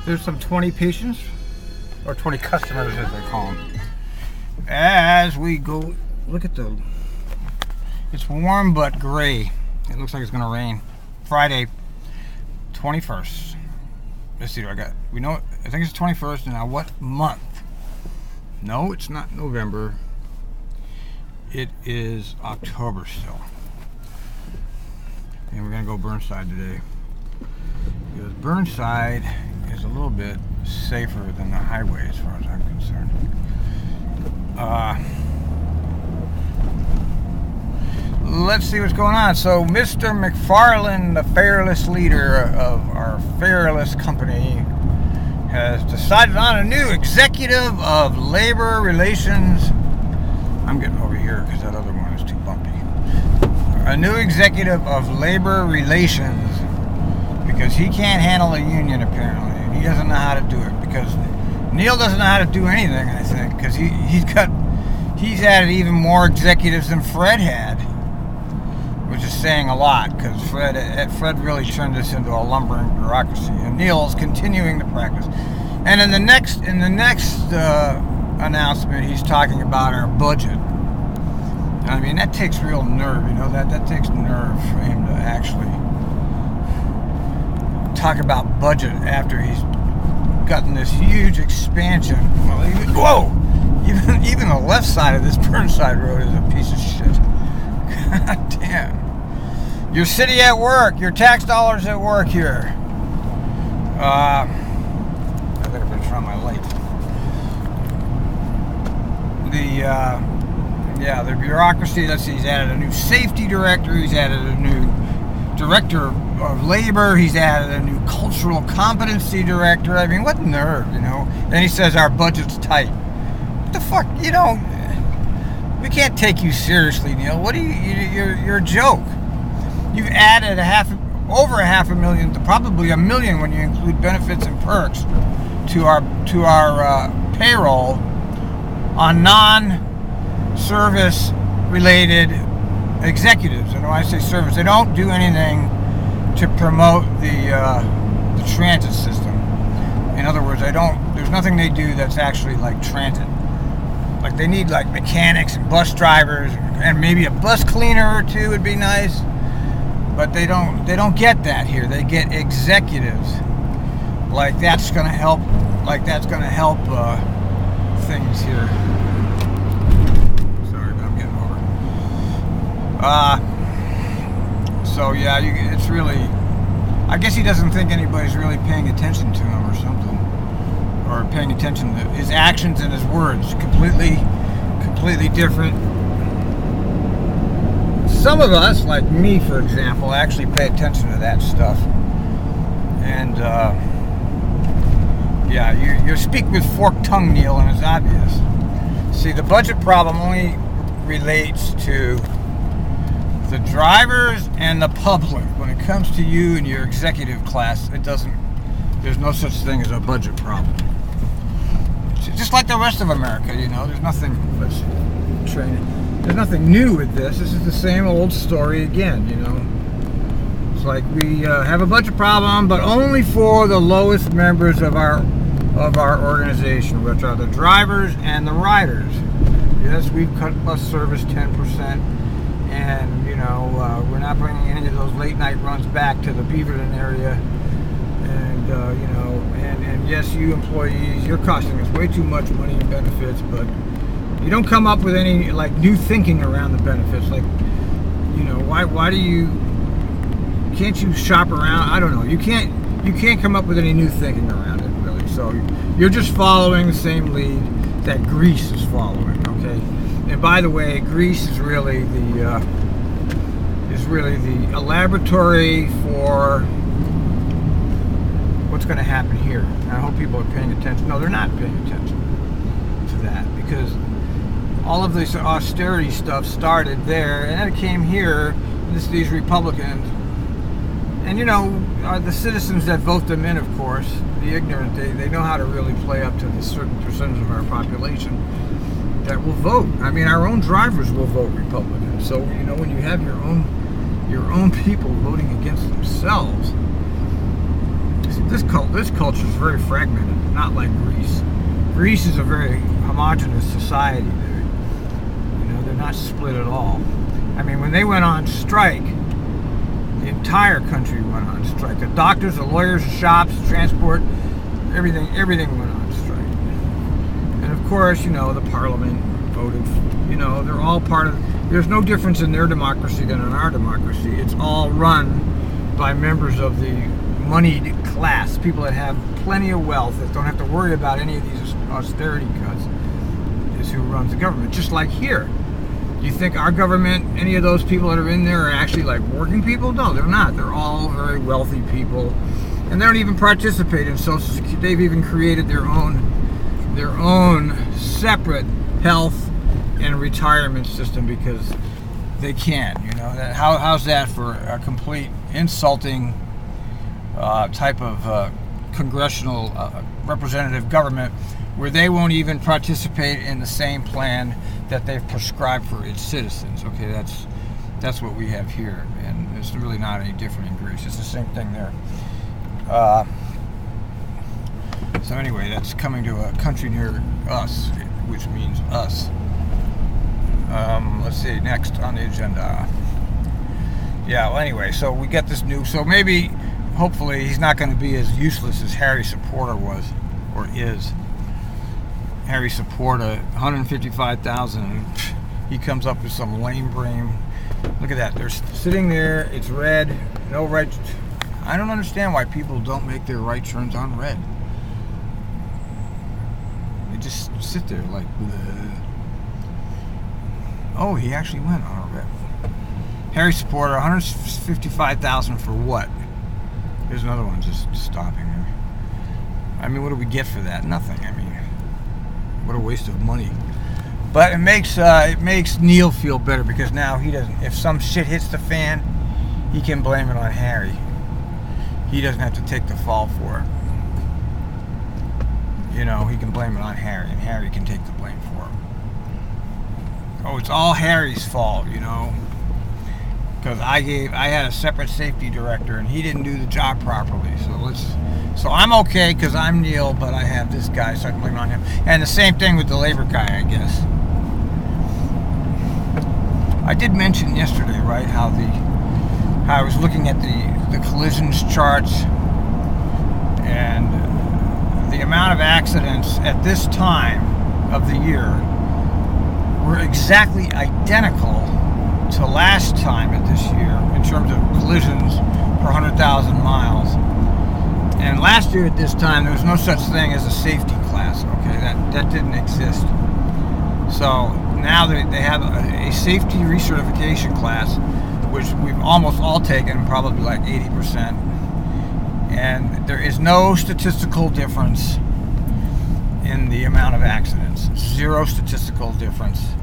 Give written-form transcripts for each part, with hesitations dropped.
There's some 20 patients, or 20 customers as they call them. As we go, look at the, it's warm but gray. It looks like it's gonna rain. Friday, 21st. Let's see what I got. We know, I think it's 21st, now what month? No, it's not November. It is October still. And we're gonna go Burnside today. Because Burnside is a little bit safer than the highway as far as I'm concerned. Let's see what's going on. So Mr. McFarland, the fearless leader of our fearless company, has decided on a new executive of labor relations. I'm getting over here because that other one is too bumpy. A new executive of labor relations, because he can't handle a union apparently. He doesn't know how to do it, because Neil doesn't know how to do anything, I think, because he's added even more executives than Fred had, which is saying a lot, because Fred really turned this into a lumbering bureaucracy, and Neil's continuing the practice. And in the next announcement, he's talking about our budget. I mean, that takes real nerve, you know, that takes nerve for him to actually talk about budget after he's gotten this huge expansion. Well, even the left side of this Burnside Road is a piece of shit. God damn. Your city at work, your tax dollars at work here. I better turn on my light. The bureaucracy, let's see, he's added a new safety director, he's added a new director of labor, he's added a new cultural competency director. I mean, what nerve, you know? Then he says our budget's tight. What the fuck, you know? We can't take you seriously, Neil. What are you're a joke. You've added over half a million to probably $1 million when you include benefits and perks to our payroll on non-service related executives. And when I say service, they don't do anything to promote the transit system. In other words, there's nothing they do that's actually like transit. Like they need like mechanics and bus drivers and maybe a bus cleaner or two would be nice. But they don't get that here. They get executives. Like that's gonna help things here. Sorry, but I'm getting over. So yeah, it's really, I guess he doesn't think anybody's really paying attention to him or something, or paying attention to his actions and his words. Completely different. Some of us, like me for example, actually pay attention to that stuff. And yeah, you speak with forked tongue, Neil, and it's obvious. See, the budget problem only relates to the drivers and the public. When it comes to you and your executive class, there's no such thing as a budget problem. Just like the rest of America, you know, there's nothing new with this. This is the same old story again, you know. It's like we have a budget problem, but only for the lowest members of our organization, which are the drivers and the riders. Yes, we've cut bus service 10%, and you know we're not bringing any of those late night runs back to the Beaverton area. And you know, and yes, you employees, you're costing us way too much money in benefits, but you don't come up with any like new thinking around the benefits. Like, you know, why do you? Can't you shop around? I don't know. You can't come up with any new thinking around it, really. So you're just following the same lead that Greece is following. Okay. And by the way, Greece is really the laboratory for what's going to happen here. I hope people are paying attention. No, they're not paying attention to that, because all of this austerity stuff started there, and then it came here. These Republicans, and you know, the citizens that vote them in, of course, the ignorant, they know how to really play up to the certain percentage of our population that will vote. I mean, our own drivers will vote Republican. So you know, when you have your your own people voting against themselves. See, this culture is very fragmented, not like Greece. Greece is a very homogenous society. They're not split at all. I mean, when they went on strike, the entire country went on strike. The doctors, the lawyers, the shops, the transport, everything went on strike. And of course, the parliament voted. They're all part of. There's no difference in their democracy than in our democracy. It's all run by members of the moneyed class, people that have plenty of wealth, that don't have to worry about any of these austerity cuts, is who runs the government. Just like here. Do you think our government, any of those people that are in there, are actually like working people? No, they're not. They're all very wealthy people, and they don't even participate in Social Security. They've even created their own separate health and retirement system because they can. How's that for a complete insulting type of congressional representative government, where they won't even participate in the same plan that they've prescribed for its citizens? Okay, that's what we have here, and it's really not any different in Greece. It's the same thing there. So anyway, that's coming to a country near us, which means us. Let's see, next on the agenda. Yeah, well, anyway, so we get this new, so maybe, hopefully, he's not going to be as useless as Harry Supporter was, or is. Harry Supporter, 155,000. He comes up with some lame brain. Look at that. They're sitting there. It's red. No right. I don't understand why people don't make their right turns on red. They just sit there like. Bleh. Oh, he actually went on a red. Harry Supporter, 155,000 for what? Here's another one just stopping there. I mean, what do we get for that? Nothing. I mean, what a waste of money. But it makes Neil feel better, because now he doesn't. If some shit hits the fan, he can blame it on Harry. He doesn't have to take the fall for it. He can blame it on Harry, and Harry can take the blame for it. Oh, it's all Harry's fault, because I had a separate safety director, and he didn't do the job properly. So I'm okay because I'm Neil, but I have this guy, so I can blame it on him. And the same thing with the labor guy, I guess. I did mention yesterday, right, how I was looking at the collisions charts, and the amount of accidents at this time of the year were exactly identical to last time at this year in terms of collisions per 100,000 miles. And last year at this time, there was no such thing as a safety class. Okay, that didn't exist. So now they have a safety recertification class, which we've almost all taken, probably like 80%. And there is no statistical difference in the amount of accidents. Zero statistical difference.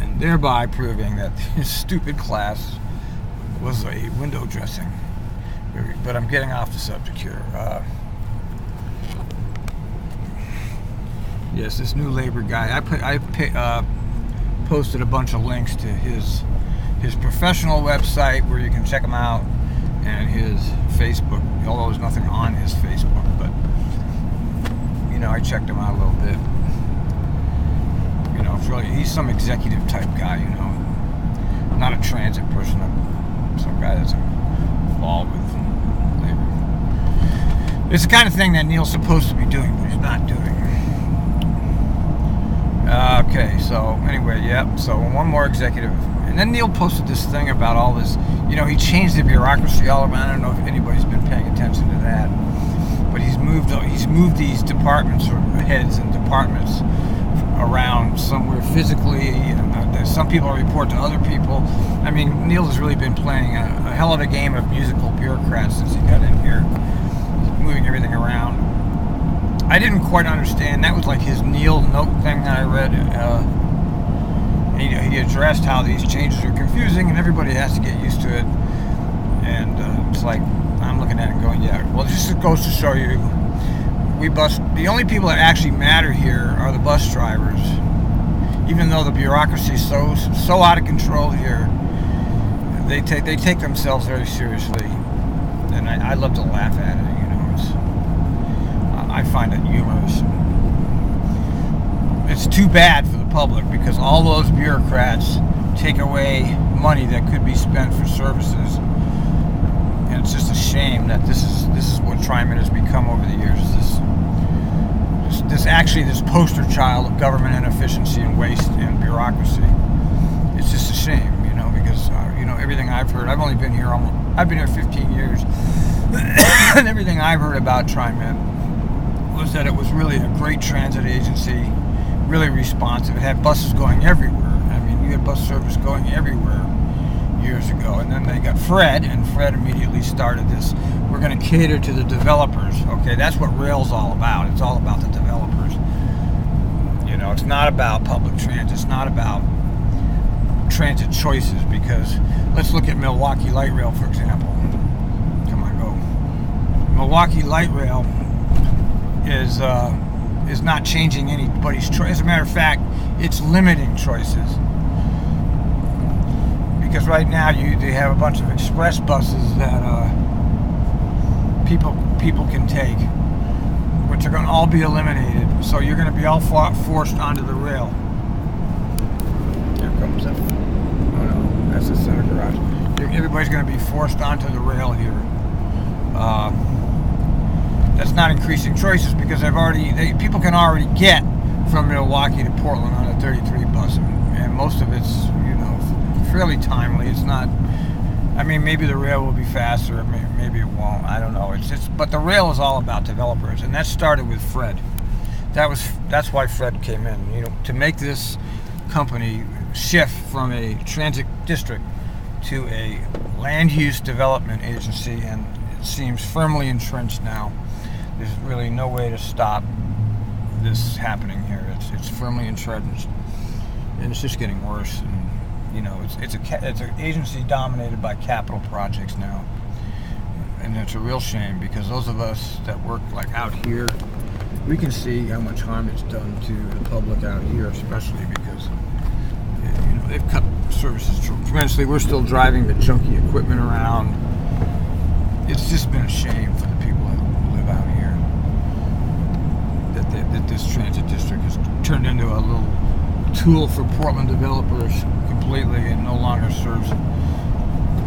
And thereby proving that this stupid class was a window dressing. But I'm getting off the subject here. Yes, this new labor guy. I posted a bunch of links to his professional website where you can check him out, and his Facebook. Although there's nothing on his Facebook, but I checked him out a little bit. It's really, he's some executive type guy. Not a transit person. Some guy that's involved with labor. It's the kind of thing that Neil's supposed to be doing, but he's not doing. Okay, so anyway, yep. So one more executive, and then Neil posted this thing about all this. He changed the bureaucracy all around. I don't know if anybody's been paying attention to that, but he's moved these departments, or heads and departments, around somewhere physically. Some people report to other people. I mean, Neil has really been playing a hell of a game of musical bureaucrat since he got in here, moving everything around. I didn't quite understand. That was like his Neil note thing that I read. He addressed how these changes are confusing and everybody has to get used to it. And it's like, I'm looking at it going, yeah, well, this just goes to show you, the only people that actually matter here are the bus drivers. Even though the bureaucracy is so out of control here, they take themselves very seriously, and I love to laugh at it. I find it humorous. It's too bad for the public because all those bureaucrats take away money that could be spent for services, and it's just a shame that this is what TriMet has become over the years. This poster child of government inefficiency and waste and bureaucracy. It's just a shame, because everything I've heard. I've only been here I've been here 15 years, and everything I've heard about TriMet was that it was really a great transit agency, really responsive. It had buses going everywhere. I mean, you had bus service going everywhere years ago. And then they got Fred, and Fred immediately started this. We're going to cater to the developers. Okay, that's what rail's all about. It's all about the developers. It's not about public transit. It's not about transit choices, because let's look at Milwaukee Light Rail, for example. Come on, go. Milwaukee Light Rail is not changing anybody's choice. As a matter of fact, it's limiting choices. Because right now they have a bunch of express buses that people can take, which are going to all be eliminated. So you're going to be all forced onto the rail. Here comes it. Oh no, that's the center garage. Everybody's going to be forced onto the rail here. That's not increasing choices because people can already get from Milwaukee to Portland on a 33 bus, and most of it's fairly timely. It's not. I mean, maybe the rail will be faster, maybe it won't. I don't know. But the rail is all about developers, and that started with Fred. That's why Fred came in. To make this company shift from a transit district to a land use development agency, and it seems firmly entrenched now. There's really no way to stop this happening here. It's firmly entrenched, and it's just getting worse. And it's an agency dominated by capital projects now, and it's a real shame because those of us that work like out here, we can see how much harm it's done to the public out here, especially because they've cut services tremendously. We're still driving the junky equipment around. It's just been a shame for the people that live out here that this transit district has turned into a little tool for Portland developers completely, and no longer serves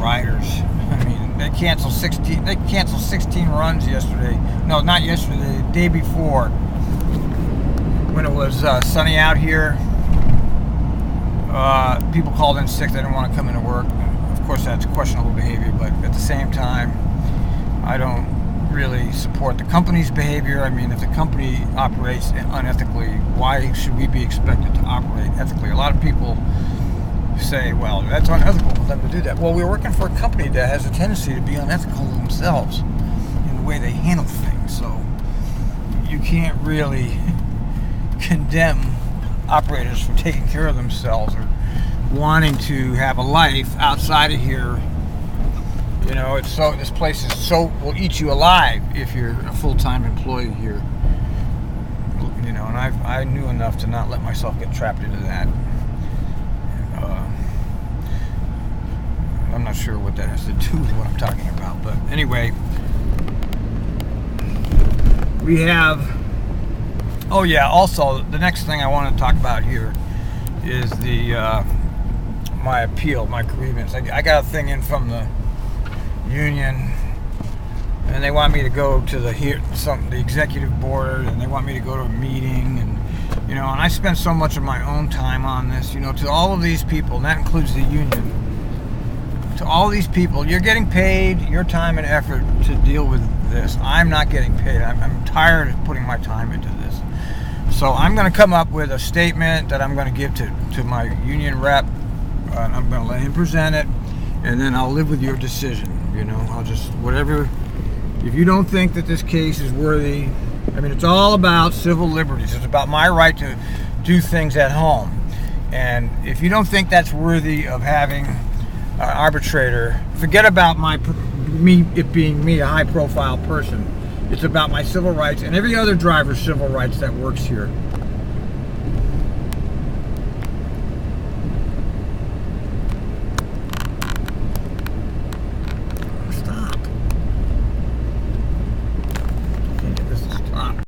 riders. I mean, they canceled 16 runs yesterday. No, not yesterday, the day before, when it was sunny out here. People called in sick. They didn't want to come into work. Of course, that's questionable behavior, but at the same time, I don't really support the company's behavior. I mean, if the company operates unethically, why should we be expected to operate ethically? A lot of people say, well, that's unethical for them to do that. Well, we're working for a company that has a tendency to be unethical themselves in the way they handle things. So you can't really condemn operators for taking care of themselves or wanting to have a life outside of here. This place will eat you alive if you're a full-time employee here. And I knew enough to not let myself get trapped into that. I'm not sure what that has to do with what I'm talking about, but anyway, we have. Oh yeah. Also, the next thing I want to talk about here is my appeal, my grievance. I got a thing in from the union, and they want me to go to the executive board, and they want me to go to a meeting, and and I spend so much of my own time on this. To all of these people, and that includes the union. To all these people, you're getting paid your time and effort to deal with this. I'm not getting paid. I'm tired of putting my time into this. So I'm going to come up with a statement that I'm going to give to my union rep. And I'm going to let him present it, and then I'll live with your decision. I'll just, whatever. If you don't think that this case is worthy, I mean, it's all about civil liberties. It's about my right to do things at home. And if you don't think that's worthy of having an arbitrator, forget about it being me, a high-profile person. It's about my civil rights and every other driver's civil rights that works here.